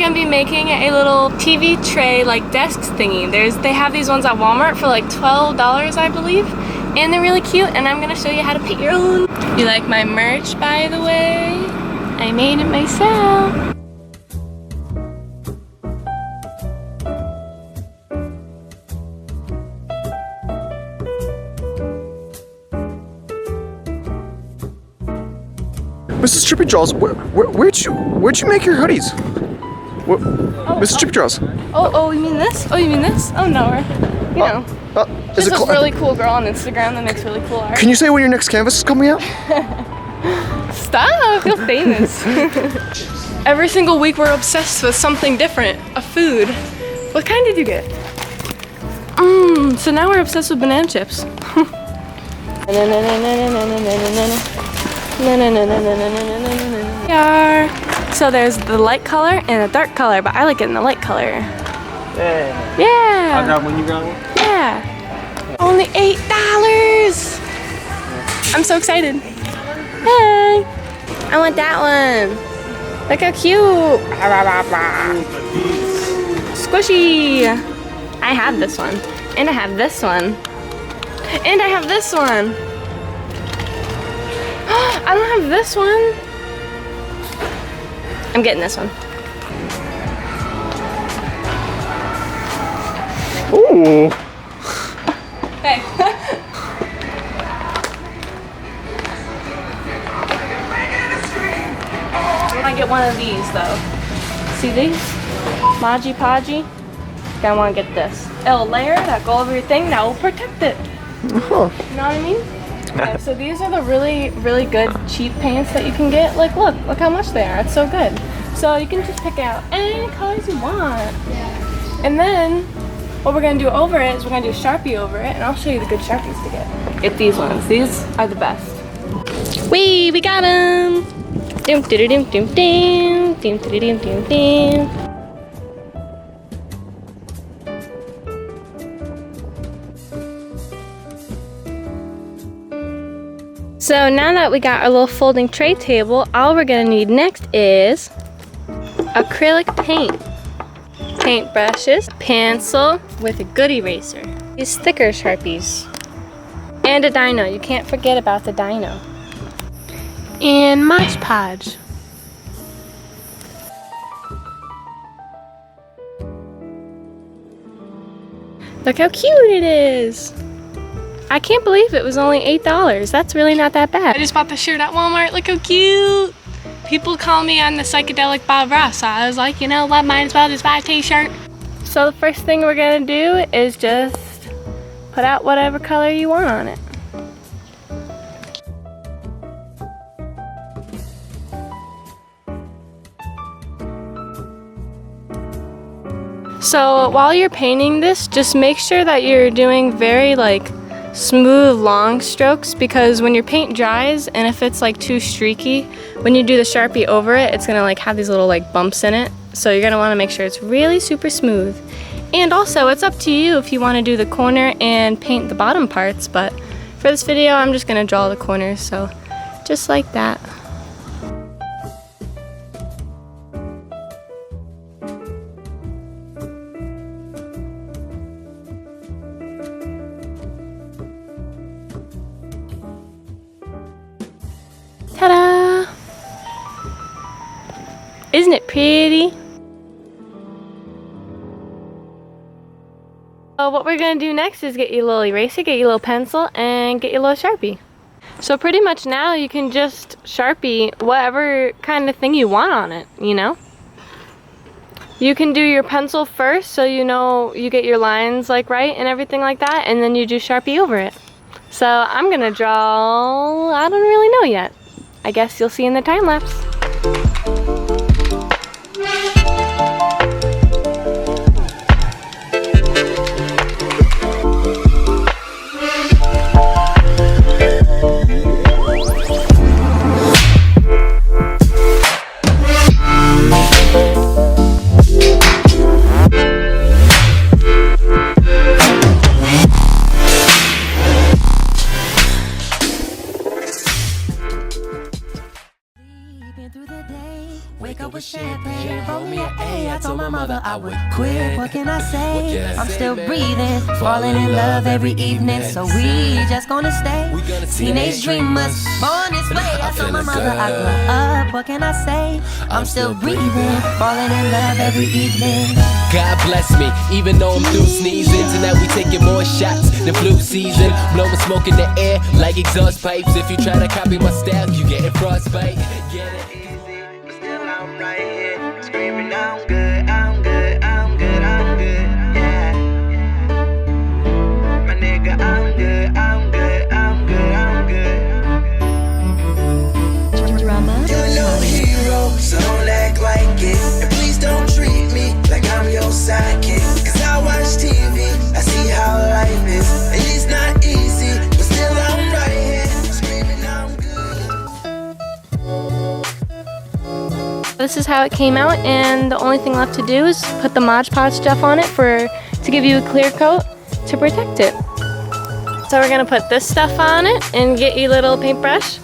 gonna be making a little TV tray like desk thingy. They have these ones at Walmart for like $12, I believe, and they're really cute, and I'm gonna show you how to paint your own. You like my merch, by the way? I made it myself. Mrs. TRIPPYDRAWS, where'd you make your hoodies? Mrs. TRIPPYDRAWS. Oh, you mean this? Oh, you mean this? Oh, no, you know. Just a really cool girl on Instagram that makes really cool art. Can you say when your next canvas is coming out? Stop, I feel famous. Every single week we're obsessed with something different, a food. What kind did you get? So now we're obsessed with banana chips. So there's the light color and the dark color, but I like it in the light color. Yeah. I'll grab one, you grab one? Yeah. Only $8. I'm so excited. Hey. I want that one. Look how cute. Squishy. I have this one. And I have this one. And I have this one. I don't have this one. I'm getting this one. Ooh. Hey. I want to get one of these though. See these? Maji Podgy. I want to get this. It'll layer that go over your thing that will protect it. Huh. You know what I mean? Okay, so these are the really, really good cheap paints that you can get. Like, look how much they are. It's so good. So you can just pick out any colors you want. And then what we're gonna do over it is we're gonna do Sharpie over it, and I'll show you the good Sharpies to get. Get these ones. These are the best. Wee, we got them. Doom, doom, doom, doom, doom, doom, doom, doom, doom. So now that we got our little folding tray table, all we're gonna need next is acrylic paint, paint brushes, pencil with a good eraser, these thicker Sharpies, and a dino. You can't forget about the dino. And Mod Podge. Look how cute it is. I can't believe it was only $8. That's really not that bad. I just bought the shirt at Walmart. Look how cute. People call me on the psychedelic Bob Ross, so I was like, you know what, might as well just buy a t-shirt. So the first thing we're gonna do is just put out whatever color you want on it. So while you're painting this, just make sure that you're doing very like smooth long strokes, because when your paint dries and if it's like too streaky, when you do the Sharpie over it, it's gonna like have these little like bumps in it. So you're gonna wanna make sure it's really super smooth. And also it's up to you if you wanna do the corner and paint the bottom parts, but for this video I'm just gonna draw the corners, so just like that. Ta-da! Isn't it pretty? So what we're gonna do next is get you a little eraser, get you a little pencil, and get you a little Sharpie. So pretty much now you can just Sharpie whatever kind of thing you want on it, you know? You can do your pencil first so you know you get your lines like right and everything like that, and then you do Sharpie over it. So I'm gonna draw, I don't really know yet. I guess you'll see in the time lapse. way I told my mother I would quit. What can I say? I'm still breathing, falling in love every evening. So we just gonna stay teenage dreamers, born this way. I told my mother I grow up. What can I say? I'm still breathing, falling in love every evening. God bless me, even though I'm through sneezing. Tonight we taking more shots than flu season. Blowing smoke in the air like exhaust pipes. If you try to copy my style, you getting frostbite. Get it? Still I'm right here, screaming I'm good, I'm good, I'm good, I'm good, yeah. My nigga, I'm good, I'm good, I'm good, I'm good. You're no hero, so don't act like it. And please don't treat me like I'm your sidekick. Cause I watch TV, I see how life is. And it's not easy, but still I'm right here, screaming I'm good. This is how it came out, and the only thing left to do is put the Mod Podge stuff on it to give you a clear coat to protect it. So we're gonna put this stuff on it and get your little paintbrush